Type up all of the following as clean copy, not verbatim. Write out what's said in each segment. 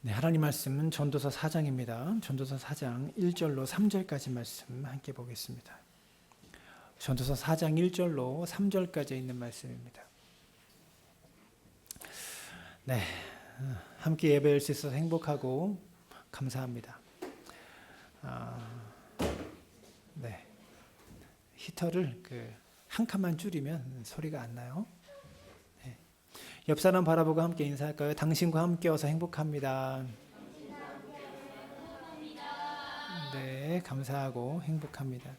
네, 하나님 말씀은 전도서 4장입니다. 전도서 4장 1절로 3절까지 말씀 함께 보겠습니다. 전도서 4장 1절로 3절까지 있는 말씀입니다. 네, 함께 예배할 수 있어서 행복하고 감사합니다. 네, 히터를 한 칸만 줄이면 소리가 안 나요. 옆 사람 바라보고 함께 인사할까요? 당신과 함께 와서 행복합니다. 네, 감사하고 행복합니다.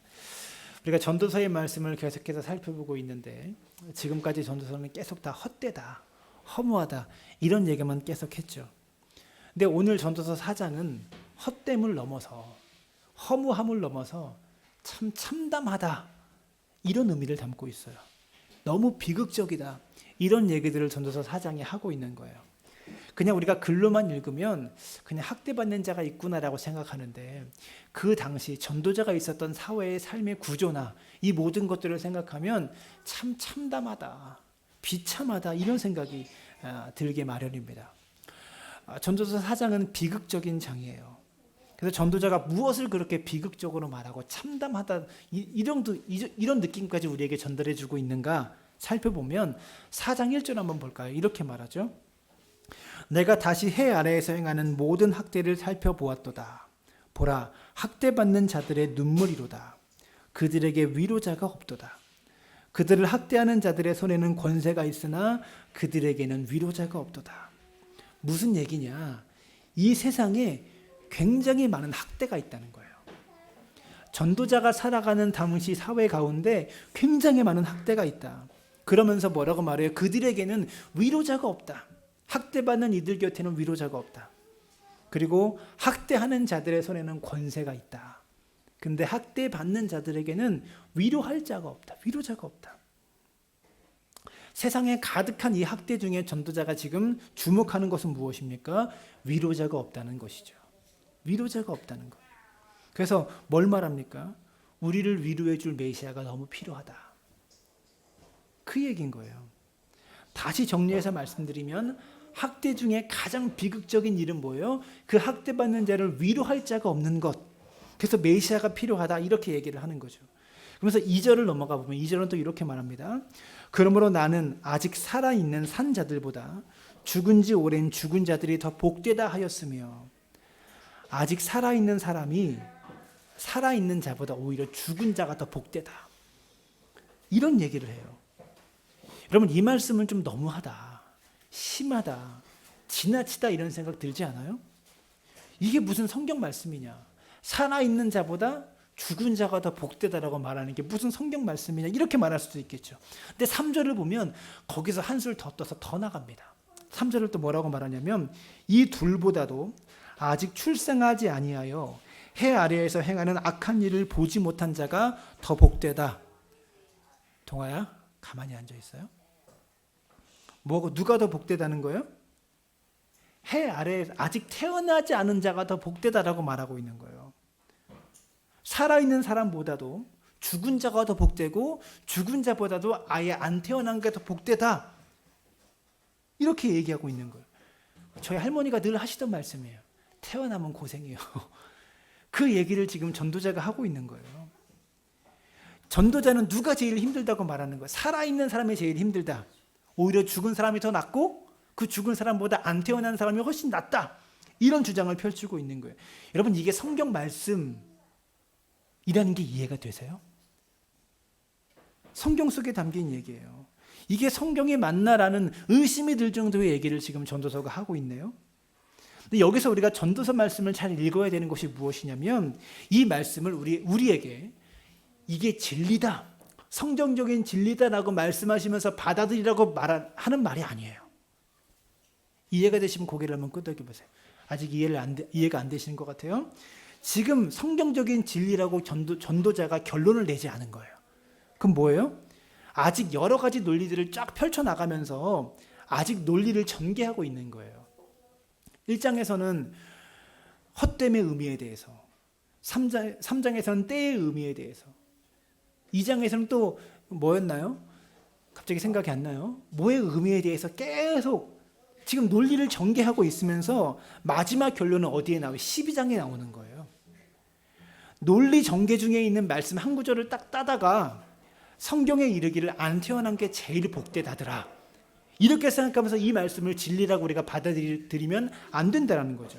우리가 전도서의 말씀을 계속해서 살펴보고 있는데 지금까지 전도서는 계속 다 헛되다, 허무하다 이런 얘기만 계속 했죠. 근데 오늘 전도서 4장은 헛됨을 넘어서 허무함을 넘어서 참 참담하다 이런 의미를 담고 있어요. 너무 비극적이다. 이런 얘기들을 전도서 4장에 하고 있는 거예요. 그냥 우리가 글로만 읽으면 그냥 학대받는 자가 있구나라고 생각하는데 그 당시 전도자가 있었던 사회의 삶의 구조나 이 모든 것들을 생각하면 참 참담하다, 비참하다 이런 생각이 들게 마련입니다. 전도서 4장은 비극적인 장이에요. 그래서 전도자가 무엇을 그렇게 비극적으로 말하고 참담하다 이런 느낌까지 우리에게 전달해 주고 있는가 살펴보면 4장 1절 한번 볼까요? 이렇게 말하죠. 내가 다시 해 아래에서 행하는 모든 학대를 살펴보았도다. 보라, 학대받는 자들의 눈물이로다. 그들에게 위로자가 없도다. 그들을 학대하는 자들의 손에는 권세가 있으나 그들에게는 위로자가 없도다. 무슨 얘기냐? 이 세상에 굉장히 많은 학대가 있다는 거예요. 전도자가 살아가는 당시 사회 가운데 굉장히 많은 학대가 있다. 그러면서 뭐라고 말해요? 그들에게는 위로자가 없다. 학대받는 이들 곁에는 위로자가 없다. 그리고 학대하는 자들의 손에는 권세가 있다. 근데 학대받는 자들에게는 위로할 자가 없다. 위로자가 없다. 세상에 가득한 이 학대 중에 전도자가 지금 주목하는 것은 무엇입니까? 위로자가 없다는 것이죠. 위로자가 없다는 것. 그래서 뭘 말합니까? 우리를 위로해 줄 메시아가 너무 필요하다. 그 얘기인 거예요. 다시 정리해서 말씀드리면 학대 중에 가장 비극적인 일은 뭐예요? 그 학대받는 자를 위로할 자가 없는 것. 그래서 메시아가 필요하다 이렇게 얘기를 하는 거죠. 그러면서 2절을 넘어가 보면 2절은 또 이렇게 말합니다. 그러므로 나는 아직 살아있는 산 자들보다 죽은 지 오랜 죽은 자들이 더 복되다 하였으며 아직 살아있는 사람이 살아있는 자보다 오히려 죽은 자가 더 복되다. 이런 얘기를 해요. 여러분 이 말씀은 좀 너무하다, 심하다, 지나치다 이런 생각 들지 않아요? 이게 무슨 성경 말씀이냐? 살아있는 자보다 죽은 자가 더 복되다라고 말하는 게 무슨 성경 말씀이냐? 이렇게 말할 수도 있겠죠. 근데 3절을 보면 거기서 한술 더 떠서 더 나갑니다. 3절을 또 뭐라고 말하냐면 이 둘보다도 아직 출생하지 아니하여 해 아래에서 행하는 악한 일을 보지 못한 자가 더 복되다. 동아야 가만히 앉아 있어요? 누가 더 복되다는 거예요? 해 아래에 아직 태어나지 않은 자가 더 복되다라고 말하고 있는 거예요. 살아있는 사람보다도 죽은 자가 더 복되고 죽은 자보다도 아예 안 태어난 게 더 복되다. 이렇게 얘기하고 있는 거예요. 저희 할머니가 늘 하시던 말씀이에요. 태어나면 고생이에요. 그 얘기를 지금 전도자가 하고 있는 거예요. 전도자는 누가 제일 힘들다고 말하는 거예요? 살아있는 사람이 제일 힘들다. 오히려 죽은 사람이 더 낫고 그 죽은 사람보다 안 태어난 사람이 훨씬 낫다. 이런 주장을 펼치고 있는 거예요. 여러분 이게 성경 말씀이라는 게 이해가 되세요? 성경 속에 담긴 얘기예요. 이게 성경이 맞나라는 의심이 들 정도의 얘기를 지금 전도서가 하고 있네요. 근데 여기서 우리가 전도서 말씀을 잘 읽어야 되는 것이 무엇이냐면 이 말씀을 우리에게 이게 진리다, 성경적인 진리다라고 말씀하시면서 받아들이라고 하는 말이 아니에요. 이해가 되시면 고개를 한번 끄덕여 보세요. 아직 이해가 안 되시는 것 같아요. 지금 성경적인 진리라고 전도자가 결론을 내지 않은 거예요. 그럼 뭐예요? 아직 여러 가지 논리들을 쫙 펼쳐나가면서 아직 논리를 전개하고 있는 거예요. 1장에서는 헛됨의 의미에 대해서, 3장에서는 때의 의미에 대해서, 2장에서는 또 뭐였나요? 갑자기 생각이 안 나요. 뭐의 의미에 대해서 계속 지금 논리를 전개하고 있으면서 마지막 결론은 어디에 나와요? 12장에 나오는 거예요. 논리 전개 중에 있는 말씀 한 구절을 딱 따다가 성경에 이르기를 안 태어난 게 제일 복되다더라. 이렇게 생각하면서 이 말씀을 진리라고 우리가 받아들이면 안 된다는 거죠.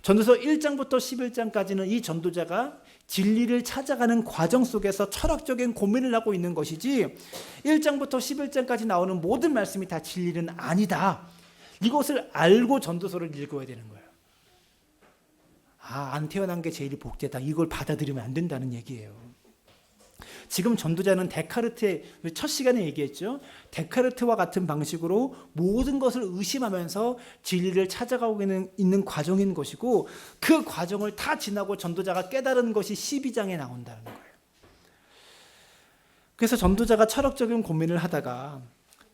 전도서 1장부터 11장까지는 이 전도자가 진리를 찾아가는 과정 속에서 철학적인 고민을 하고 있는 것이지 1장부터 11장까지 나오는 모든 말씀이 다 진리는 아니다. 이것을 알고 전도서를 읽어야 되는 거예요. 안 태어난 게 제일 복되다. 이걸 받아들이면 안 된다는 얘기예요. 지금 전도자는 데카르트의 첫 시간에 얘기했죠. 데카르트와 같은 방식으로 모든 것을 의심하면서 진리를 찾아가고 있는 과정인 것이고 그 과정을 다 지나고 전도자가 깨달은 것이 12장에 나온다는 거예요. 그래서 전도자가 철학적인 고민을 하다가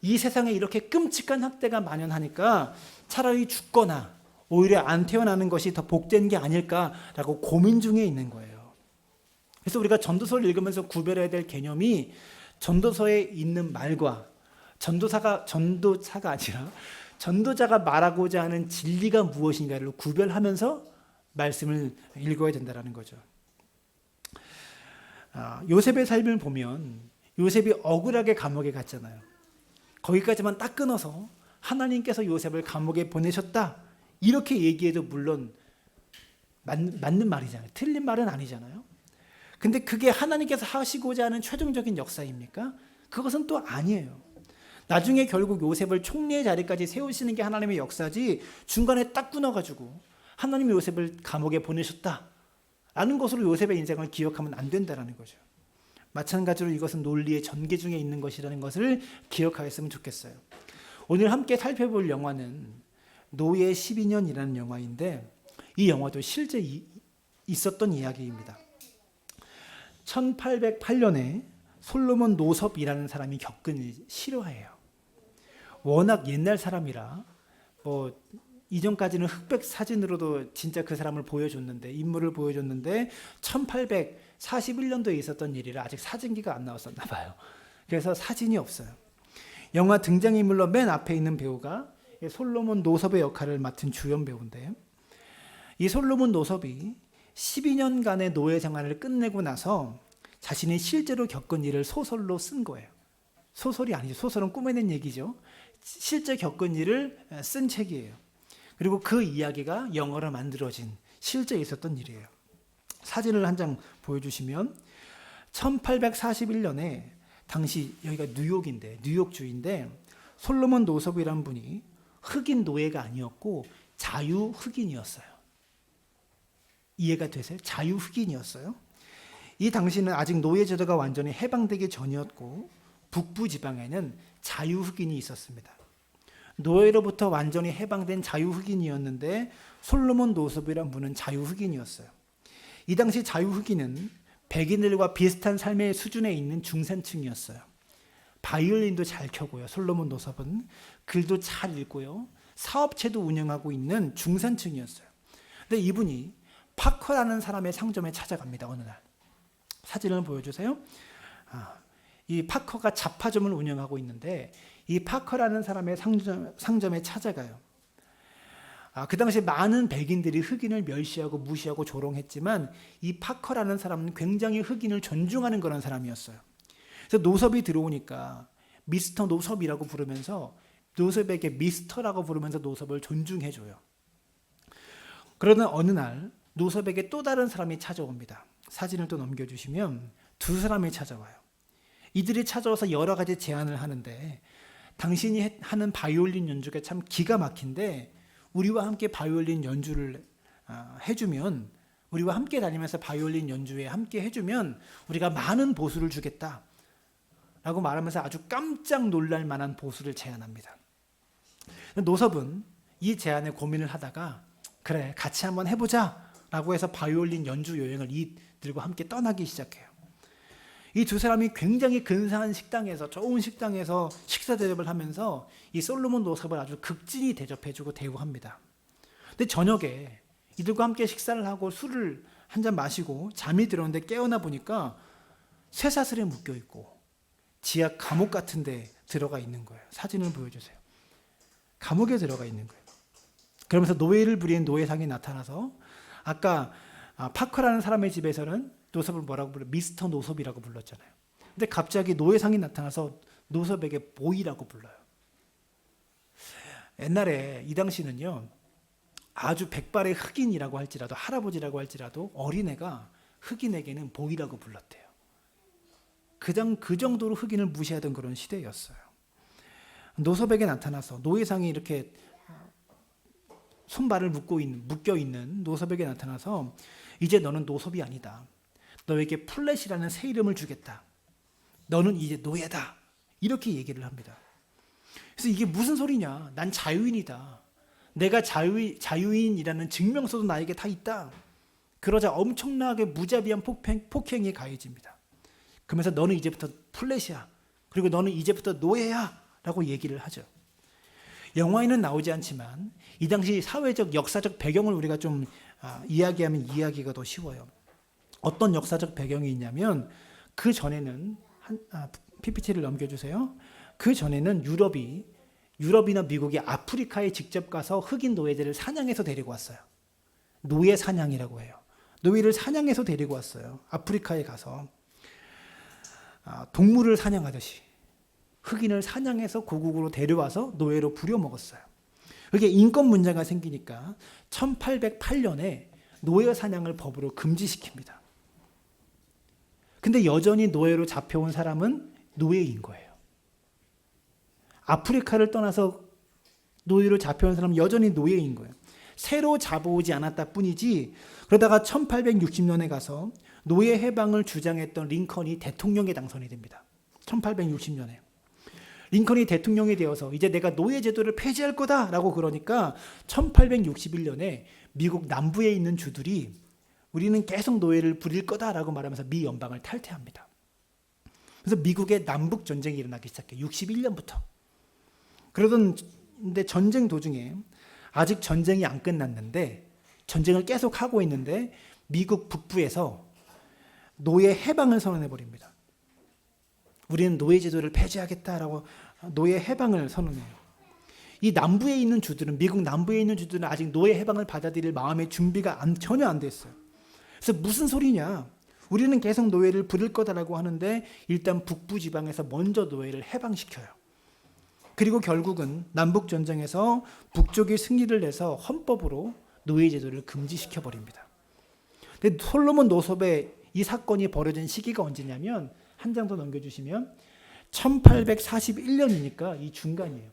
이 세상에 이렇게 끔찍한 학대가 만연하니까 차라리 죽거나 오히려 안 태어나는 것이 더 복된 게 아닐까라고 고민 중에 있는 거예요. 그래서 우리가 전도서를 읽으면서 구별해야 될 개념이 전도서에 있는 말과 전도자가 아니라 전도자가 말하고자 하는 진리가 무엇인가를 구별하면서 말씀을 읽어야 된다는 거죠. 요셉의 삶을 보면 요셉이 억울하게 감옥에 갔잖아요. 거기까지만 딱 끊어서 하나님께서 요셉을 감옥에 보내셨다 이렇게 얘기해도 물론 맞는 말이잖아요. 틀린 말은 아니잖아요. 근데 그게 하나님께서 하시고자 하는 최종적인 역사입니까? 그것은 또 아니에요. 나중에 결국 요셉을 총리의 자리까지 세우시는 게 하나님의 역사지 중간에 딱 끊어가지고 하나님이 요셉을 감옥에 보내셨다라는 것으로 요셉의 인생을 기억하면 안 된다는 거죠. 마찬가지로 이것은 논리의 전개 중에 있는 것이라는 것을 기억하였으면 좋겠어요. 오늘 함께 살펴볼 영화는 노예 12년이라는 영화인데 이 영화도 실제 있었던 이야기입니다. 1808년에 솔로몬 노섭이라는 사람이 겪은 실화예요. 워낙 옛날 사람이라 이전까지는 흑백 사진으로도 진짜 그 사람을 보여줬는데 인물을 보여줬는데 1841년도에 있었던 일이라 아직 사진기가 안 나왔었나 봐요. 그래서 사진이 없어요. 영화 등장인물로 맨 앞에 있는 배우가 솔로몬 노섭의 역할을 맡은 주연 배우인데 이 솔로몬 노섭이 12년간의 노예 생활을 끝내고 나서 자신이 실제로 겪은 일을 소설로 쓴 거예요. 소설이 아니죠. 소설은 꾸며낸 얘기죠. 실제 겪은 일을 쓴 책이에요. 그리고 그 이야기가 영어로 만들어진 실제 있었던 일이에요. 사진을 한 장 보여주시면 1841년에 당시 여기가 뉴욕주인데 솔로몬 노섭이라는 분이 흑인 노예가 아니었고 자유 흑인이었어요. 이해가 되세요? 자유 흑인이었어요. 이 당시는 아직 노예 제도가 완전히 해방되기 전이었고 북부 지방에는 자유 흑인이 있었습니다. 노예로부터 완전히 해방된 자유 흑인이었는데 솔로몬 노섭이란 분은 자유 흑인이었어요. 이 당시 자유 흑인은 백인들과 비슷한 삶의 수준에 있는 중산층이었어요. 바이올린도 잘 켜고요. 솔로몬 노섭은 글도 잘 읽고요. 사업체도 운영하고 있는 중산층이었어요. 근데 이분이 파커라는 사람의 상점에 찾아갑니다. 어느 날. 사진을 보여주세요. 이 파커가 잡화점을 운영하고 있는데 이 파커라는 사람의 상점에 찾아가요. 그 당시 많은 백인들이 흑인을 멸시하고 무시하고 조롱했지만 이 파커라는 사람은 굉장히 흑인을 존중하는 그런 사람이었어요. 그래서 노섭이 들어오니까 미스터 노섭이라고 부르면서 노섭에게 미스터라고 부르면서 노섭을 존중해줘요. 그러던 어느 날 노섭에게 또 다른 사람이 찾아옵니다. 사진을 또 넘겨주시면 두 사람이 찾아와요. 이들이 찾아와서 여러 가지 제안을 하는데 당신이 하는 바이올린 연주가 참 기가 막힌데 우리와 함께 바이올린 연주를 해주면 우리와 함께 다니면서 바이올린 연주에 함께 해주면 우리가 많은 보수를 주겠다 라고 말하면서 아주 깜짝 놀랄 만한 보수를 제안합니다. 노섭은 이 제안에 고민을 하다가 그래 같이 한번 해보자 라고 해서 바이올린 연주 여행을 이들과 함께 떠나기 시작해요. 이 두 사람이 굉장히 근사한 식당에서 좋은 식당에서 식사 대접을 하면서 이 솔로몬 노섭을 아주 극진히 대접해주고 대우합니다. 근데 저녁에 이들과 함께 식사를 하고 술을 한 잔 마시고 잠이 들었는데 깨어나 보니까 쇠사슬에 묶여 있고 지하 감옥 같은 데 들어가 있는 거예요. 사진을 보여주세요. 감옥에 들어가 있는 거예요. 그러면서 노예를 부리는 노예상이 나타나서 아까 파커라는 사람의 집에서는 노섭을 뭐라고 불러? 미스터 노섭이라고 불렀잖아요. 근데 갑자기 노예상이 나타나서 노섭에게 보이라고 불러요. 옛날에 이 당시는요, 아주 백발의 흑인이라고 할지라도 할아버지라고 할지라도 어린애가 흑인에게는 보이라고 불렀대요. 그 정도로 흑인을 무시하던 그런 시대였어요. 노섭에게 나타나서 노예상이 이렇게 손발을 묶여 있는 노섭에게 나타나서 이제 너는 노섭이 아니다. 너에게 플랫이라는 새 이름을 주겠다. 너는 이제 노예다. 이렇게 얘기를 합니다. 그래서 이게 무슨 소리냐? 난 자유인이다. 내가 자유인이라는 증명서도 나에게 다 있다. 그러자 엄청나게 무자비한 폭행이 가해집니다. 그러면서 너는 이제부터 플랫이야. 그리고 너는 이제부터 노예야. 라고 얘기를 하죠. 영화에는 나오지 않지만 이 당시 사회적 역사적 배경을 우리가 좀 이야기하면 이해하기가 더 쉬워요. 어떤 역사적 배경이 있냐면 그 전에는 PPT를 넘겨주세요. 그 전에는 유럽이나 미국이 아프리카에 직접 가서 흑인 노예들을 사냥해서 데리고 왔어요. 노예 사냥이라고 해요. 노예를 사냥해서 데리고 왔어요. 아프리카에 가서 동물을 사냥하듯이 흑인을 사냥해서 고국으로 데려와서 노예로 부려먹었어요. 그게 인권 문제가 생기니까 1808년에 노예 사냥을 법으로 금지시킵니다. 근데 여전히 노예로 잡혀온 사람은 노예인 거예요. 아프리카를 떠나서 노예로 잡혀온 사람은 여전히 노예인 거예요. 새로 잡아오지 않았다 뿐이지. 그러다가 1860년에 가서 노예 해방을 주장했던 링컨이 대통령에 당선이 됩니다. 1860년에. 링컨이 대통령이 되어서 이제 내가 노예 제도를 폐지할 거다라고 그러니까 1861년에 미국 남부에 있는 주들이 우리는 계속 노예를 부릴 거다라고 말하면서 미 연방을 탈퇴합니다. 그래서 미국의 남북 전쟁이 일어나기 시작해요. 61년부터. 그러던데 전쟁 도중에 아직 전쟁이 안 끝났는데 전쟁을 계속 하고 있는데 미국 북부에서 노예 해방을 선언해 버립니다. 우리는 노예 제도를 폐지하겠다라고 노예 해방을 선언해요. 이 남부에 있는 주들은 미국 남부에 있는 주들은 아직 노예 해방을 받아들일 마음의 준비가 전혀 안 됐어요. 그래서 무슨 소리냐? 우리는 계속 노예를 부릴 거다라고 하는데 일단 북부 지방에서 먼저 노예를 해방시켜요. 그리고 결국은 남북 전쟁에서 북쪽이 승리를 내서 헌법으로 노예 제도를 금지시켜 버립니다. 근데 솔로몬 노섭의 이 사건이 벌어진 시기가 언제냐면 한 장 더 넘겨주시면 1841년이니까 이 중간이에요.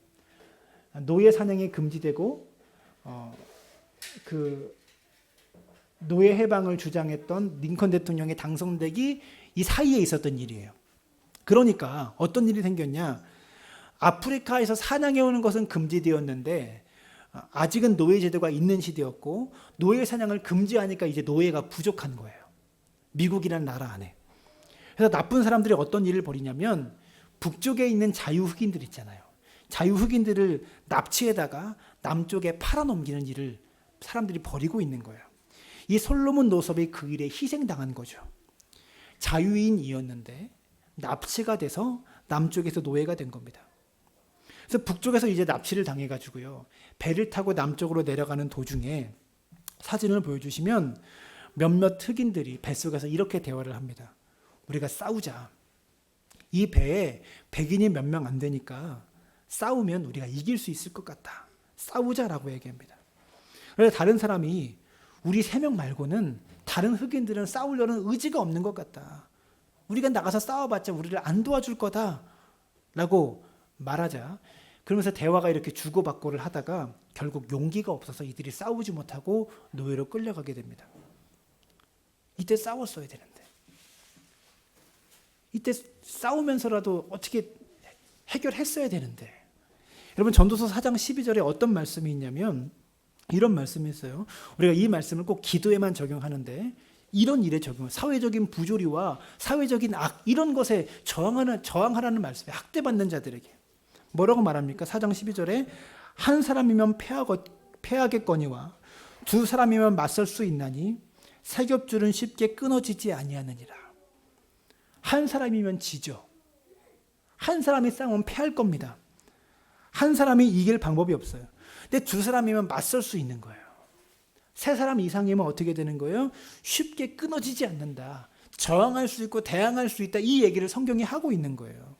노예 사냥이 금지되고 그 노예 해방을 주장했던 링컨 대통령이 당선되기 이 사이에 있었던 일이에요. 그러니까 어떤 일이 생겼냐? 아프리카에서 사냥해 오는 것은 금지되었는데 아직은 노예 제도가 있는 시대였고 노예 사냥을 금지하니까 이제 노예가 부족한 거예요. 미국이라는 나라 안에. 그래서 나쁜 사람들이 어떤 일을 벌이냐면 북쪽에 있는 자유 흑인들 있잖아요. 자유 흑인들을 납치해다가 남쪽에 팔아넘기는 일을 사람들이 벌이고 있는 거예요. 이 솔로몬 노섭이 그 일에 희생당한 거죠. 자유인이었는데 납치가 돼서 남쪽에서 노예가 된 겁니다. 그래서 북쪽에서 이제 납치를 당해가지고요. 배를 타고 남쪽으로 내려가는 도중에 사진을 보여주시면 몇몇 흑인들이 뱃속에서 이렇게 대화를 합니다. 우리가 싸우자. 이 배에 백인이 몇 명 안 되니까 싸우면 우리가 이길 수 있을 것 같다. 싸우자라고 얘기합니다. 그래서 다른 사람이 우리 3명 말고는 다른 흑인들은 싸우려는 의지가 없는 것 같다. 우리가 나가서 싸워봤자 우리를 안 도와줄 거다라고 말하자. 그러면서 대화가 이렇게 주고받고를 하다가 결국 용기가 없어서 이들이 싸우지 못하고 노예로 끌려가게 됩니다. 이때 싸웠어야 되는데. 이때 싸우면서라도 어떻게 해결했어야 되는데. 여러분 전도서 4장 12절에 어떤 말씀이 있냐면 이런 말씀이 있어요. 우리가 이 말씀을 꼭 기도에만 적용하는데 이런 일에 적용, 사회적인 부조리와 사회적인 악 이런 것에 저항하라는 말씀이 학대받는 자들에게 뭐라고 말합니까? 4장 12절에 한 사람이면 패하겠거니와 두 사람이면 맞설 수 있나니 세 겹줄은 쉽게 끊어지지 아니하느니라. 한 사람이면 지죠. 한 사람이 싸우면 패할 겁니다. 한 사람이 이길 방법이 없어요. 근데 두 사람이면 맞설 수 있는 거예요. 세 사람 이상이면 어떻게 되는 거예요? 쉽게 끊어지지 않는다. 저항할 수 있고 대항할 수 있다. 이 얘기를 성경이 하고 있는 거예요.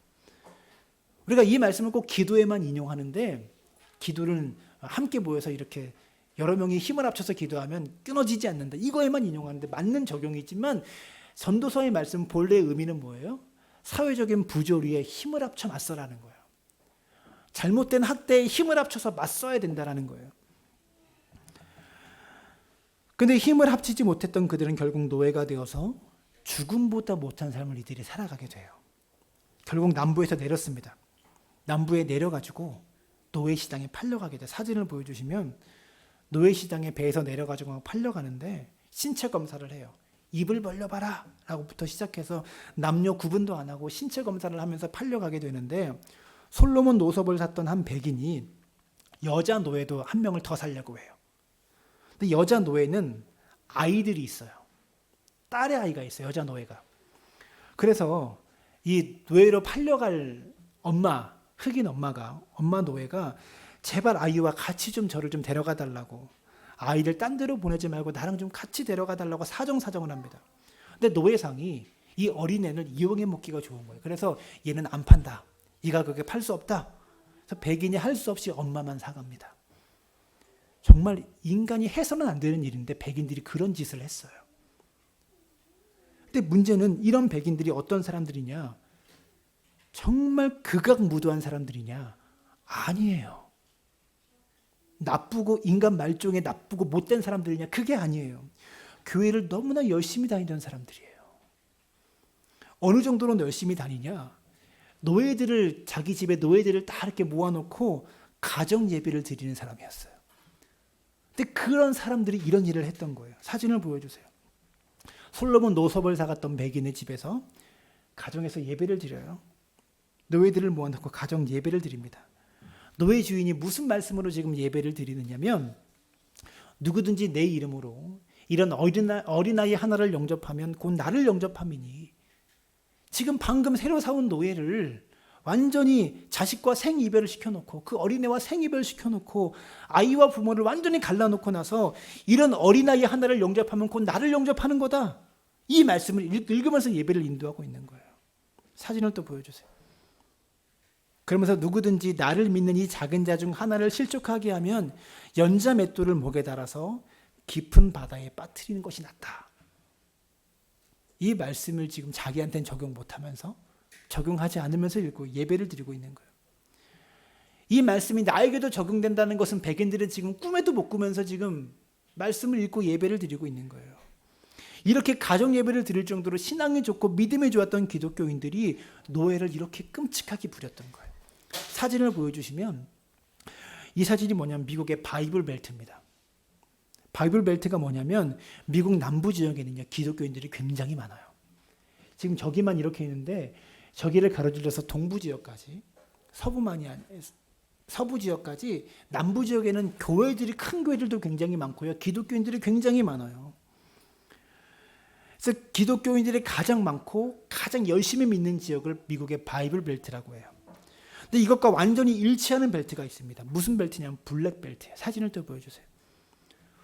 우리가 이 말씀을 꼭 기도에만 인용하는데, 기도는 함께 모여서 이렇게 여러 명이 힘을 합쳐서 기도하면 끊어지지 않는다. 이거에만 인용하는데 맞는 적용이지만, 전도서의 말씀 본래의 의미는 뭐예요? 사회적인 부조리에 힘을 합쳐 맞서라는 거예요. 잘못된 학대에 힘을 합쳐서 맞서야 된다는 거예요. 근데 힘을 합치지 못했던 그들은 결국 노예가 되어서 죽음보다 못한 삶을 이들이 살아가게 돼요. 결국 남부에서 내렸습니다. 남부에 내려가지고 노예시장에 팔려가게 돼. 사진을 보여주시면 노예시장에 배에서 내려가지고 팔려가는데 신체 검사를 해요. 입을 벌려봐라 라고부터 시작해서 남녀 구분도 안 하고 신체 검사를 하면서 팔려가게 되는데, 솔로몬 노섭을 샀던 한 백인이 여자 노예도 한 명을 더 살려고 해요. 근데 여자 노예는 아이들이 있어요. 딸의 아이가 있어요. 여자 노예가. 그래서 이 노예로 팔려갈 엄마, 흑인 엄마 노예가 제발 아이와 같이 좀 저를 좀 데려가 달라고, 아이를 딴 데로 보내지 말고 나랑 좀 같이 데려가 달라고 사정을 합니다. 근데 노예상이 이 어린애를 이용해 먹기가 좋은 거예요. 그래서 얘는 안 판다. 이 가격에 팔 수 없다. 그래서 백인이 할 수 없이 엄마만 사갑니다. 정말 인간이 해서는 안 되는 일인데 백인들이 그런 짓을 했어요. 근데 문제는 이런 백인들이 어떤 사람들이냐? 정말 극악무도한 사람들이냐? 아니에요. 나쁘고 인간 말종에 나쁘고 못된 사람들이냐? 그게 아니에요. 교회를 너무나 열심히 다니던 사람들이에요. 어느 정도로 열심히 다니냐? 노예들을, 자기 집에 노예들을 다 이렇게 모아놓고 가정 예배를 드리는 사람이었어요. 근데 그런 사람들이 이런 일을 했던 거예요. 사진을 보여주세요. 솔로몬 노섭을 사갔던 백인의 집에서 가정에서 예배를 드려요. 노예들을 모아놓고 가정 예배를 드립니다. 노예 주인이 무슨 말씀으로 지금 예배를 드리느냐면, 누구든지 내 이름으로 이런 어린아이 하나를 영접하면 곧 나를 영접함이니, 지금 방금 새로 사온 노예를 완전히 자식과 생이별을 시켜놓고, 그 어린애와 생이별을 시켜놓고 아이와 부모를 완전히 갈라놓고 나서 이런 어린아이 하나를 영접하면 곧 나를 영접하는 거다. 이 말씀을 읽으면서 예배를 인도하고 있는 거예요. 사진을 또 보여주세요. 그러면서 누구든지 나를 믿는 이 작은 자 중 하나를 실족하게 하면 연자 맷돌을 목에 달아서 깊은 바다에 빠뜨리는 것이 낫다. 이 말씀을 지금 자기한테는 적용 못하면서, 적용하지 않으면서 읽고 예배를 드리고 있는 거예요. 이 말씀이 나에게도 적용된다는 것은 백인들은 지금 꿈에도 못 꾸면서 지금 말씀을 읽고 예배를 드리고 있는 거예요. 이렇게 가정 예배를 드릴 정도로 신앙이 좋고 믿음이 좋았던 기독교인들이 노예를 이렇게 끔찍하게 부렸던 거예요. 사진을 보여주시면, 이 사진이 뭐냐면 미국의 바이블 벨트입니다. 바이블 벨트가 뭐냐면 미국 남부 지역에는요, 기독교인들이 굉장히 많아요. 지금 저기만 이렇게 있는데 저기를 가로질러서 동부 지역까지, 서부 지역까지, 남부 지역에는 교회들이, 큰 교회들도 굉장히 많고요, 기독교인들이 굉장히 많아요. 그래서 기독교인들이 가장 많고 가장 열심히 믿는 지역을 미국의 바이블 벨트라고 해요. 근데 이것과 완전히 일치하는 벨트가 있습니다. 무슨 벨트냐면 블랙 벨트예요. 사진을 또 보여주세요.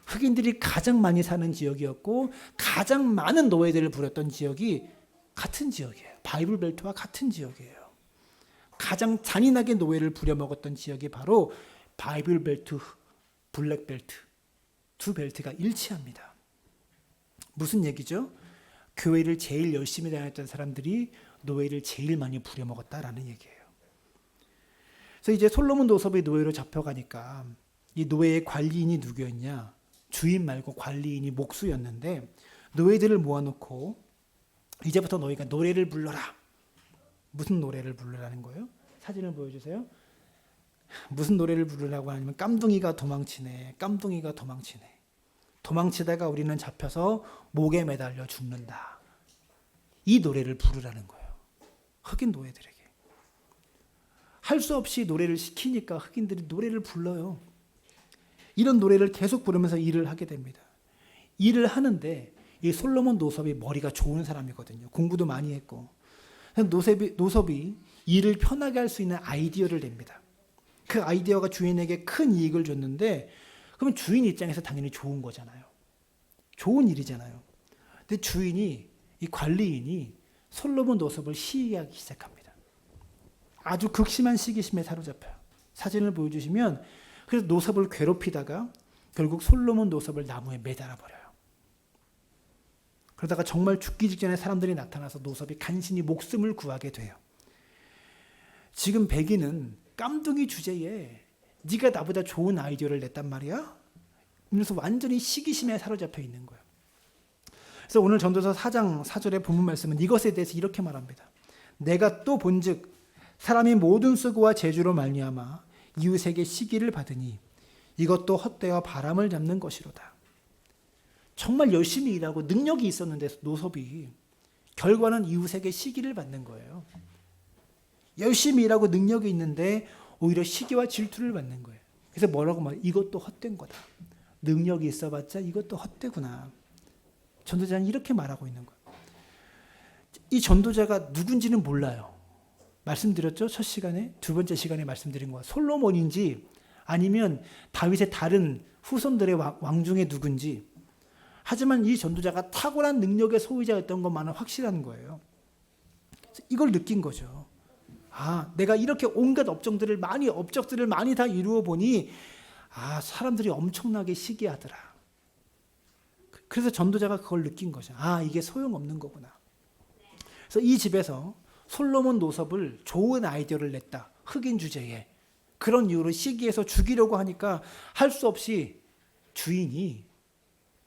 흑인들이 가장 많이 사는 지역이었고 가장 많은 노예들을 부렸던 지역이 같은 지역이에요. 바이블 벨트와 같은 지역이에요. 가장 잔인하게 노예를 부려먹었던 지역이 바로 바이블 벨트, 블랙 벨트, 두 벨트가 일치합니다. 무슨 얘기죠? 교회를 제일 열심히 다녔던 사람들이 노예를 제일 많이 부려먹었다라는 얘기예요. 그래서 이제 솔로몬 노섭이 노예로 잡혀가니까 이 노예의 관리인이 누구였냐? 주인 말고 관리인이 목수였는데, 노예들을 모아놓고 이제부터 너희가 노래를 불러라. 무슨 노래를 부르라는 거예요? 사진을 보여주세요. 무슨 노래를 부르라고 하냐면 깜둥이가 도망치네. 깜둥이가 도망치네. 도망치다가 우리는 잡혀서 목에 매달려 죽는다. 이 노래를 부르라는 거예요. 흑인 노예들에게. 할 수 없이 노래를 시키니까 흑인들이 노래를 불러요. 이런 노래를 계속 부르면서 일을 하게 됩니다. 일을 하는데 이 솔로몬 노섭이 머리가 좋은 사람이거든요. 공부도 많이 했고. 노섭이 일을 편하게 할 수 있는 아이디어를 냅니다. 그 아이디어가 주인에게 큰 이익을 줬는데 그러면 주인 입장에서 당연히 좋은 거잖아요. 좋은 일이잖아요. 근데 주인이, 이 관리인이 솔로몬 노섭을 시기하기 시작합니다. 아주 극심한 시기심에 사로잡혀요. 사진을 보여주시면 그래서 노섭을 괴롭히다가 결국 솔로몬 노섭을 나무에 매달아 버려요. 그러다가 정말 죽기 직전에 사람들이 나타나서 노섭이 간신히 목숨을 구하게 돼요. 지금 백인은 깜둥이 주제에 네가 나보다 좋은 아이디어를 냈단 말이야? 그래서 완전히 시기심에 사로잡혀 있는 거예요. 그래서 오늘 전도서 4장 4절의 본문 말씀은 이것에 대해서 이렇게 말합니다. 내가 또 본즉 사람이 모든 수고와 재주로 말미암아 이웃에게 시기를 받으니 이것도 헛되어 바람을 잡는 것이로다. 정말 열심히 일하고 능력이 있었는데 노섭이 결과는 이웃에게 시기를 받는 거예요. 열심히 일하고 능력이 있는데 오히려 시기와 질투를 받는 거예요. 그래서 뭐라고 말해? 이것도 헛된 거다. 능력이 있어봤자 이것도 헛되구나. 전도자는 이렇게 말하고 있는 거예요. 이 전도자가 누군지는 몰라요. 말씀드렸죠? 첫 시간에, 두 번째 시간에 말씀드린 거. 솔로몬인지 아니면 다윗의 다른 후손들의 왕 중에 누군지. 하지만 이 전도자가 탁월한 능력의 소유자였던 것만은 확실한 거예요. 이걸 느낀 거죠. 아, 내가 이렇게 온갖 업적들을 많이 다 이루어 보니 사람들이 엄청나게 시기하더라. 그래서 전도자가 그걸 느낀 거죠. 이게 소용없는 거구나. 그래서 이 집에서 솔로몬 노섭을 좋은 아이디어를 냈다. 흑인 주제에. 그런 이유로 시기해서 죽이려고 하니까 할 수 없이 주인이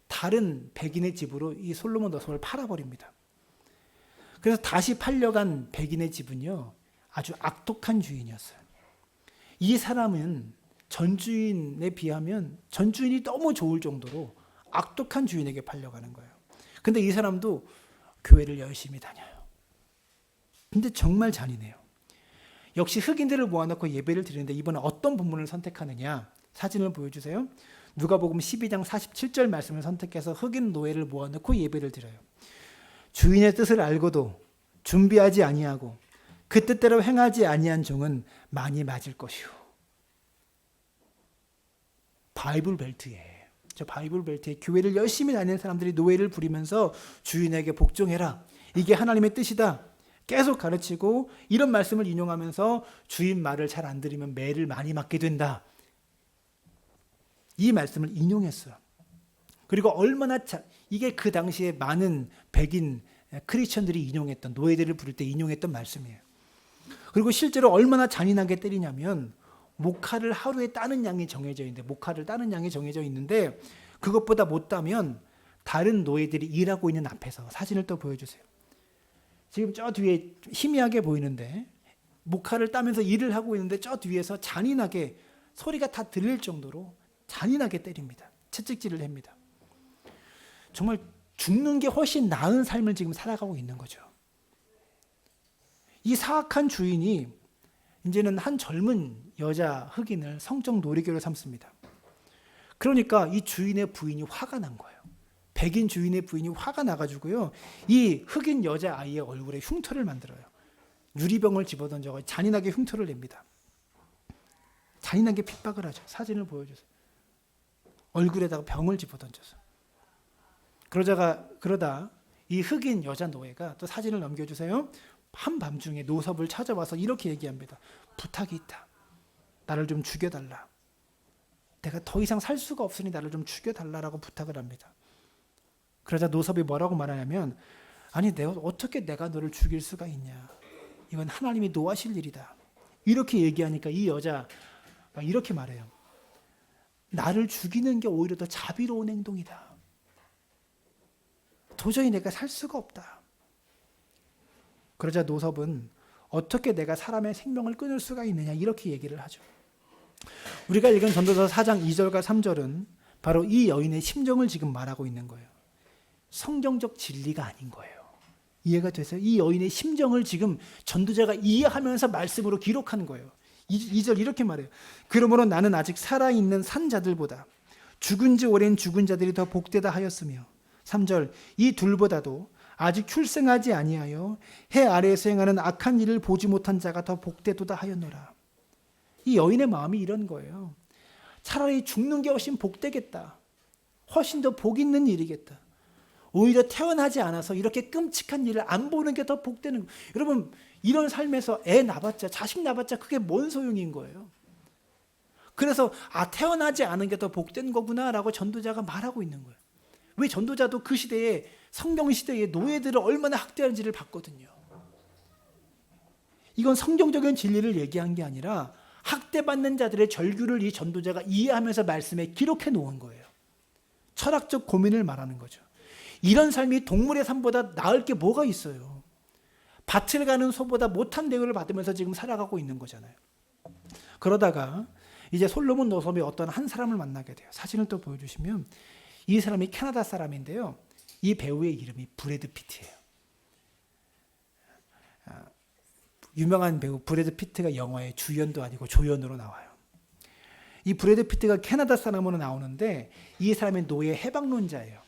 다른 백인의 집으로 이 솔로몬 노섭을 팔아버립니다. 그래서 다시 팔려간 백인의 집은요, 아주 악독한 주인이었어요. 이 사람은 전 주인에 비하면 전 주인이 너무 좋을 정도로 악독한 주인에게 팔려가는 거예요. 근데 이 사람도 교회를 열심히 다녀요. 근데 정말 잔인해요. 역시 흑인들을 모아놓고 예배를 드리는데 이번에 어떤 본문을 선택하느냐. 사진을 보여주세요. 누가복음 12장 47절 말씀을 선택해서 흑인 노예를 모아놓고 예배를 드려요. 주인의 뜻을 알고도 준비하지 아니하고 그 뜻대로 행하지 아니한 종은 많이 맞을 것이요. 바이블 벨트에, 저 바이블 벨트에 교회를 열심히 다니는 사람들이 노예를 부리면서 주인에게 복종해라. 이게 하나님의 뜻이다. 계속 가르치고 이런 말씀을 인용하면서 주인 말을 잘 안 들으면 매를 많이 맞게 된다. 이 말씀을 인용했어요. 그리고 얼마나 이게 그 당시에 많은 백인 크리스천들이 인용했던, 노예들을 부를 때 인용했던 말씀이에요. 그리고 실제로 얼마나 잔인하게 때리냐면 목칼을 하루에 따는 양이 정해져 있는데 그것보다 못 따면 다른 노예들이 일하고 있는 앞에서, 사진을 또 보여주세요. 지금 저 뒤에 희미하게 보이는데 목칼을 따면서 일을 하고 있는데 저 뒤에서 잔인하게 소리가 다 들릴 정도로 잔인하게 때립니다. 채찍질을 합니다. 정말 죽는 게 훨씬 나은 삶을 지금 살아가고 있는 거죠. 이 사악한 주인이 이제는 한 젊은 여자 흑인을 성적 놀이개로 삼습니다. 그러니까 이 주인의 부인이 화가 난 거예요. 백인 주인의 부인이 화가 나가지고요, 이 흑인 여자 아이의 얼굴에 흉터를 만들어요. 유리병을 집어던져 잔인하게 흉터를 냅니다. 잔인하게 핍박을 하죠. 사진을 보여주세요. 얼굴에다가 병을 집어던져서. 그러다 이 흑인 여자 노예가, 또 사진을 넘겨주세요. 한밤중에 노섭을 찾아와서 이렇게 얘기합니다. 부탁이 있다. 나를 좀 죽여달라. 내가 더 이상 살 수가 없으니 나를 좀 죽여달라라고 부탁을 합니다. 그러자 노섭이 뭐라고 말하냐면, 아니 어떻게 내가 너를 죽일 수가 있냐. 이건 하나님이 노하실 일이다. 이렇게 얘기하니까 이 여자가 이렇게 말해요. 나를 죽이는 게 오히려 더 자비로운 행동이다. 도저히 내가 살 수가 없다. 그러자 노섭은 어떻게 내가 사람의 생명을 끊을 수가 있느냐 이렇게 얘기를 하죠. 우리가 읽은 전도서 4장 2절과 3절은 바로 이 여인의 심정을 지금 말하고 있는 거예요. 성경적 진리가 아닌 거예요. 이해가 돼서 이 여인의 심정을 지금 전도자가 이해하면서 말씀으로 기록하는 거예요. 2절 이렇게 말해요. 그러므로 나는 아직 살아있는 산 자들보다 죽은 지 오랜 죽은 자들이 더 복되다 하였으며, 3절 이 둘보다도 아직 출생하지 아니하여 해 아래에서 행하는 악한 일을 보지 못한 자가 더 복되도다 하였노라. 이 여인의 마음이 이런 거예요. 차라리 죽는 게 훨씬 복되겠다. 훨씬 더 복 있는 일이겠다. 오히려 태어나지 않아서 이렇게 끔찍한 일을 안 보는 게 더 복되는 거예요. 여러분, 이런 삶에서 애 낳았자, 자식 낳았자 그게 뭔 소용인 거예요. 그래서 태어나지 않은 게 더 복된 거구나라고 전도자가 말하고 있는 거예요. 왜 전도자도 그 시대에, 성경 시대에 노예들을 얼마나 학대하는지를 봤거든요. 이건 성경적인 진리를 얘기한 게 아니라 학대받는 자들의 절규를 이 전도자가 이해하면서 말씀에 기록해 놓은 거예요. 철학적 고민을 말하는 거죠. 이런 삶이 동물의 삶보다 나을 게 뭐가 있어요. 밭을 가는 소보다 못한 대우를 받으면서 지금 살아가고 있는 거잖아요. 그러다가 이제 솔로몬 노섭이 어떤 한 사람을 만나게 돼요. 사진을 또 보여주시면 이 사람이 캐나다 사람인데요. 이 배우의 이름이 브래드 피트예요. 유명한 배우 브래드 피트가 영화의 주연도 아니고 조연으로 나와요. 이 브래드 피트가 캐나다 사람으로 나오는데 이 사람이 노예 해방론자예요.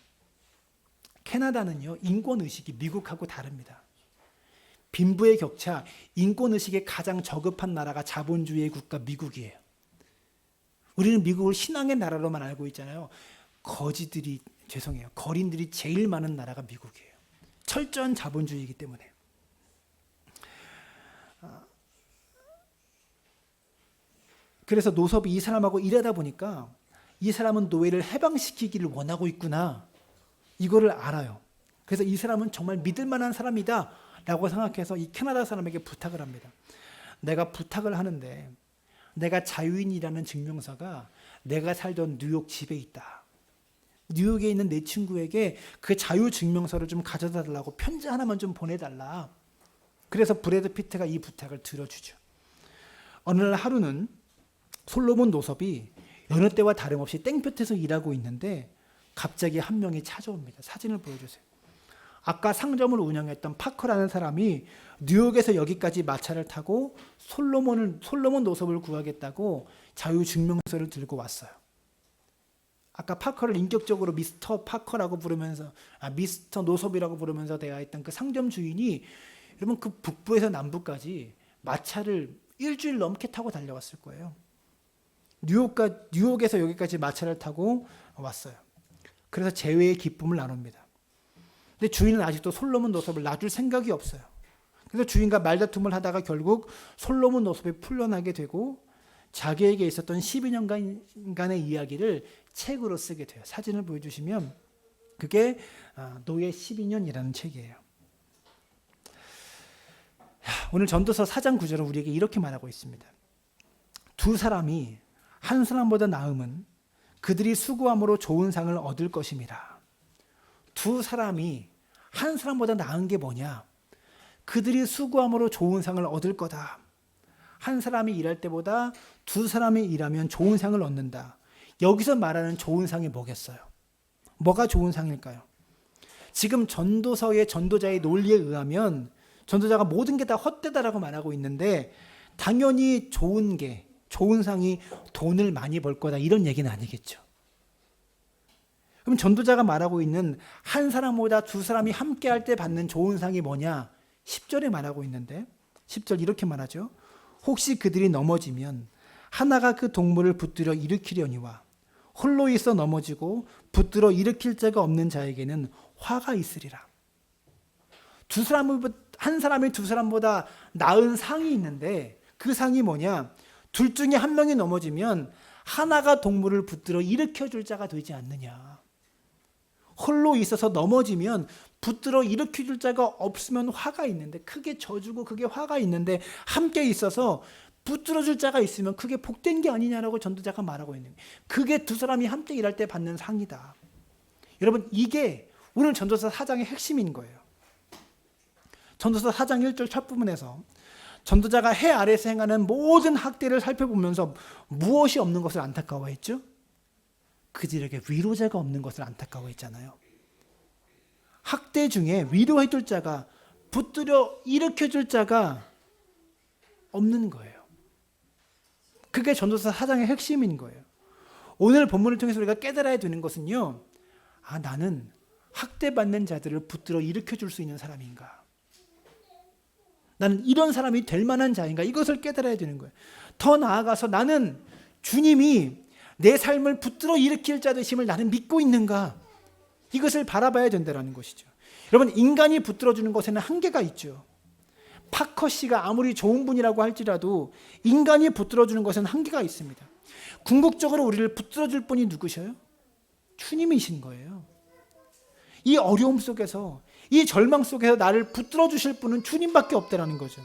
캐나다는요, 인권의식이 미국하고 다릅니다. 빈부의 격차, 인권의식에 가장 저급한 나라가 자본주의의 국가 미국이에요. 우리는 미국을 신앙의 나라로만 알고 있잖아요. 거린들이 제일 많은 나라가 미국이에요. 철저한 자본주의이기 때문에. 그래서 노섭이 이 사람하고 일하다 보니까 이 사람은 노예를 해방시키기를 원하고 있구나, 이거를 알아요. 그래서 이 사람은 정말 믿을 만한 사람이다 라고 생각해서 이 캐나다 사람에게 부탁을 합니다. 내가 부탁을 하는데 내가 자유인이라는 증명서가 내가 살던 뉴욕 집에 있다. 뉴욕에 있는 내 친구에게 그 자유 증명서를 좀 가져다 달라고 편지 하나만 좀 보내달라. 그래서 브래드 피트가 이 부탁을 들어주죠. 어느 날 하루는 솔로몬 노섭이 여느 때와 다름없이 땡볕에서 일하고 있는데 갑자기 한 명이 찾아옵니다. 사진을 보여주세요. 아까 상점을 운영했던 파커라는 사람이 뉴욕에서 여기까지 마차를 타고 솔로몬 노섭을 구하겠다고 자유증명서를 들고 왔어요. 아까 파커를 인격적으로 미스터 파커라고 부르면서, 미스터 노섭이라고 부르면서 대화했던 그 상점 주인이, 여러분, 그 북부에서 남부까지 마차를 일주일 넘게 타고 달려왔을 거예요. 뉴욕에서 여기까지 마차를 타고 왔어요. 그래서 재회의 기쁨을 나눕니다. 근데 주인은 아직도 솔로몬 노섭을 놔줄 생각이 없어요. 그래서 주인과 말다툼을 하다가 결국 솔로몬 노섭이 풀려나게 되고 자기에게 있었던 12년간의 이야기를 책으로 쓰게 돼요. 사진을 보여주시면 그게 노예 12년이라는 책이에요. 오늘 전도서 4장 9절은 우리에게 이렇게 말하고 있습니다. 두 사람이 한 사람보다 나음은 그들이 수고함으로 좋은 상을 얻을 것임이라. 두 사람이 한 사람보다 나은 게 뭐냐? 그들이 수고함으로 좋은 상을 얻을 거다. 한 사람이 일할 때보다 두 사람이 일하면 좋은 상을 얻는다. 여기서 말하는 좋은 상이 뭐겠어요? 뭐가 좋은 상일까요? 지금 전도서의 전도자의 논리에 의하면 전도자가 모든 게 다 헛되다라고 말하고 있는데, 당연히 좋은 상이 돈을 많이 벌 거다, 이런 얘기는 아니겠죠. 그럼 전도자가 말하고 있는 한 사람보다 두 사람이 함께 할 때 받는 좋은 상이 뭐냐? 10절에 말하고 있는데 10절 이렇게 말하죠. 혹시 그들이 넘어지면 하나가 그 동물을 붙들어 일으키려니와 홀로 있어 넘어지고 붙들어 일으킬 자가 없는 자에게는 화가 있으리라. 한 사람이 두 사람보다 나은 상이 있는데 그 상이 뭐냐? 둘 중에 한 명이 넘어지면 하나가 동물을 붙들어 일으켜줄 자가 되지 않느냐. 홀로 있어서 넘어지면 붙들어 일으켜줄 자가 없으면 화가 있는데, 크게 져주고 그게 화가 있는데 함께 있어서 붙들어줄 자가 있으면 그게 복된 게 아니냐라고 전도자가 말하고 있는 거예요. 그게 두 사람이 함께 일할 때 받는 상이다. 여러분, 이게 오늘 전도서 4장의 핵심인 거예요. 전도서 4장 1절 첫 부분에서 전도자가 해 아래에서 행하는 모든 학대를 살펴보면서 무엇이 없는 것을 안타까워했죠? 그들에게 위로자가 없는 것을 안타까워했잖아요. 학대 중에 위로해줄 자가, 붙들어 일으켜줄 자가 없는 거예요. 그게 전도서 4장의 핵심인 거예요. 오늘 본문을 통해서 우리가 깨달아야 되는 것은요, 나는 학대받는 자들을 붙들어 일으켜줄 수 있는 사람인가? 나는 이런 사람이 될 만한 자인가? 이것을 깨달아야 되는 거예요. 더 나아가서 나는 주님이 내 삶을 붙들어 일으킬 자 되심을 나는 믿고 있는가? 이것을 바라봐야 된다는 것이죠. 여러분, 인간이 붙들어주는 것에는 한계가 있죠. 파커 씨가 아무리 좋은 분이라고 할지라도 인간이 붙들어주는 것은 한계가 있습니다. 궁극적으로 우리를 붙들어줄 분이 누구셔요? 주님이신 거예요. 이 어려움 속에서, 이 절망 속에서 나를 붙들어주실 분은 주님밖에 없다라는 거죠.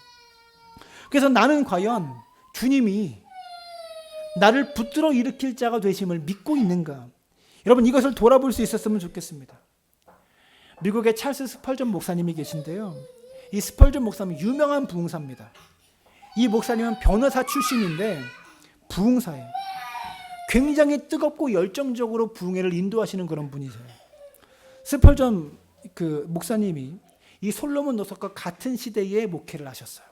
그래서 나는 과연 주님이 나를 붙들어 일으킬 자가 되심을 믿고 있는가? 여러분, 이것을 돌아볼 수 있었으면 좋겠습니다. 미국의 찰스 스펄전 목사님이 계신데요. 이 스펄전 목사님은 유명한 부흥사입니다. 이 목사님은 변호사 출신인데 부흥사예요. 굉장히 뜨겁고 열정적으로 부흥회를 인도하시는 그런 분이세요. 스펄전 그 목사님이 이 솔로몬 노석과 같은 시대에 목회를 하셨어요.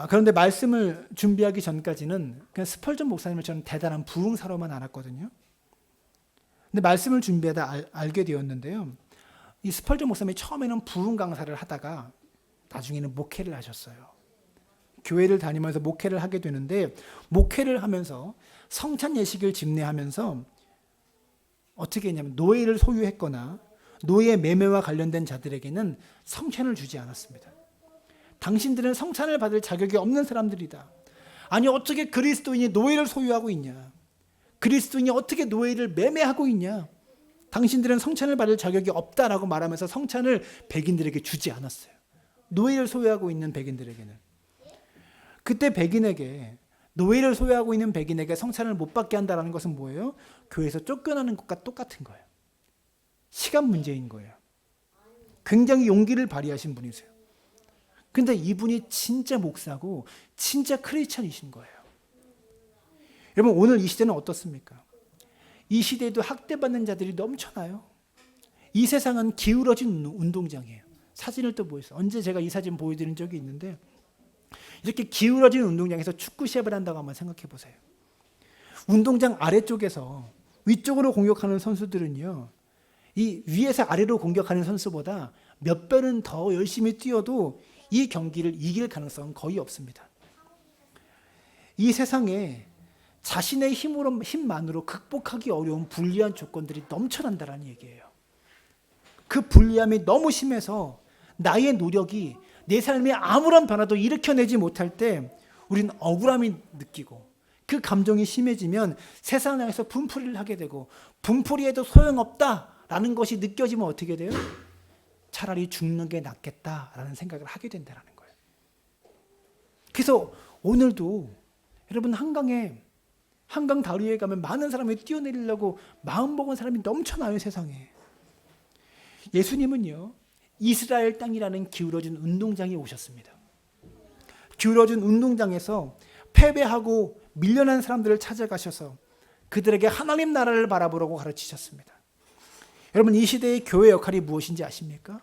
그런데 말씀을 준비하기 전까지는 그냥 스펄전 목사님을 저는 대단한 부흥사로만 알았거든요. 근데 말씀을 준비하다 알게 되었는데요. 이 스펄전 목사님이 처음에는 부흥 강사를 하다가 나중에는 목회를 하셨어요. 교회를 다니면서 목회를 하게 되는데, 목회를 하면서 성찬 예식을 집례하면서 어떻게 했냐면 노예를 소유했거나 노예 매매와 관련된 자들에게는 성찬을 주지 않았습니다. 당신들은 성찬을 받을 자격이 없는 사람들이다. 아니, 어떻게 그리스도인이 노예를 소유하고 있냐? 그리스도인이 어떻게 노예를 매매하고 있냐? 당신들은 성찬을 받을 자격이 없다라고 말하면서 성찬을 백인들에게 주지 않았어요. 노예를 소유하고 있는 백인들에게는. 그때 백인에게, 노예를 소유하고 있는 백인에게 성찬을 못 받게 한다는 것은 뭐예요? 교회에서 쫓겨나는 것과 똑같은 거예요. 시간 문제인 거예요. 굉장히 용기를 발휘하신 분이세요. 근데 이분이 진짜 목사고 진짜 크리스찬이신 거예요. 여러분, 오늘 이 시대는 어떻습니까? 이 시대에도 학대받는 자들이 넘쳐나요. 이 세상은 기울어진 운동장이에요. 사진을 또 보였어요. 언제 제가 이 사진 보여드린 적이 있는데, 이렇게 기울어진 운동장에서 축구 시합을 한다고 한번 생각해 보세요. 운동장 아래쪽에서 위쪽으로 공격하는 선수들은요, 이 위에서 아래로 공격하는 선수보다 몇 배는 더 열심히 뛰어도 이 경기를 이길 가능성은 거의 없습니다. 이 세상에 자신의 힘만으로 극복하기 어려운 불리한 조건들이 넘쳐난다는 얘기예요. 그 불리함이 너무 심해서 나의 노력이 내 삶에 아무런 변화도 일으켜내지 못할 때 우리는 억울함이 느끼고, 그 감정이 심해지면 세상에서 분풀이를 하게 되고, 분풀이해도 소용없다라는 것이 느껴지면 어떻게 돼요? 차라리 죽는 게 낫겠다라는 생각을 하게 된다는 거예요. 그래서 오늘도 여러분, 한강 다리에 가면 많은 사람이 뛰어내리려고 마음먹은 사람이 넘쳐나요, 세상에. 예수님은요, 이스라엘 땅이라는 기울어진 운동장에 오셨습니다. 기울어진 운동장에서 패배하고 밀려난 사람들을 찾아가셔서 그들에게 하나님 나라를 바라보라고 가르치셨습니다. 여러분, 이 시대의 교회 역할이 무엇인지 아십니까?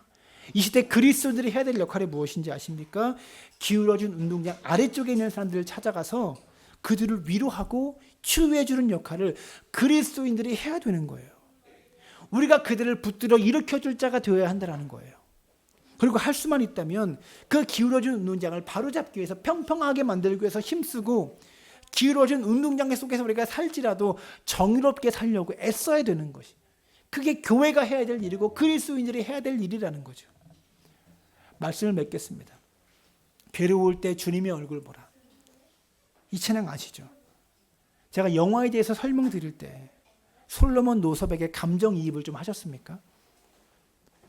이 시대 그리스도인들이 해야 될 역할이 무엇인지 아십니까? 기울어진 운동장 아래쪽에 있는 사람들을 찾아가서 그들을 위로하고 치유해 주는 역할을 그리스도인들이 해야 되는 거예요. 우리가 그들을 붙들어 일으켜줄 자가 되어야 한다는 거예요. 그리고 할 수만 있다면 그 기울어진 운동장을 바로잡기 위해서, 평평하게 만들기 위해서 힘쓰고, 기울어진 운동장 속에서 우리가 살지라도 정의롭게 살려고 애써야 되는 것이, 그게 교회가 해야 될 일이고 그리스도인들이 해야 될 일이라는 거죠. 말씀을 맺겠습니다. 괴로울 때 주님의 얼굴 보라. 이 찬양 아시죠? 제가 영화에 대해서 설명드릴 때 솔로몬 노섭에게 감정이입을 좀 하셨습니까?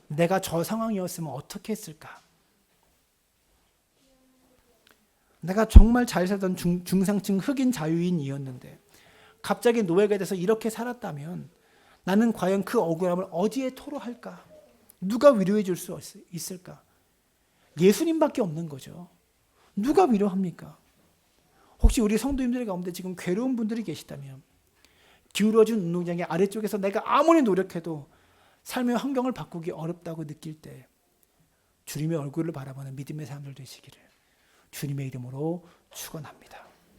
내가 저 상황이었으면 어떻게 했을까? 내가 정말 잘 살던 중상층 흑인 자유인이었는데 갑자기 노예가 돼서 이렇게 살았다면 나는 과연 그 억울함을 어디에 토로할까? 누가 위로해 줄 수 있을까? 예수님밖에 없는 거죠. 누가 위로합니까? 혹시 우리 성도님들 가운데 지금 괴로운 분들이 계시다면, 기울어진 운동장의 아래쪽에서 내가 아무리 노력해도 삶의 환경을 바꾸기 어렵다고 느낄 때 주님의 얼굴을 바라보는 믿음의 사람들 되시기를 주님의 이름으로 축원합니다.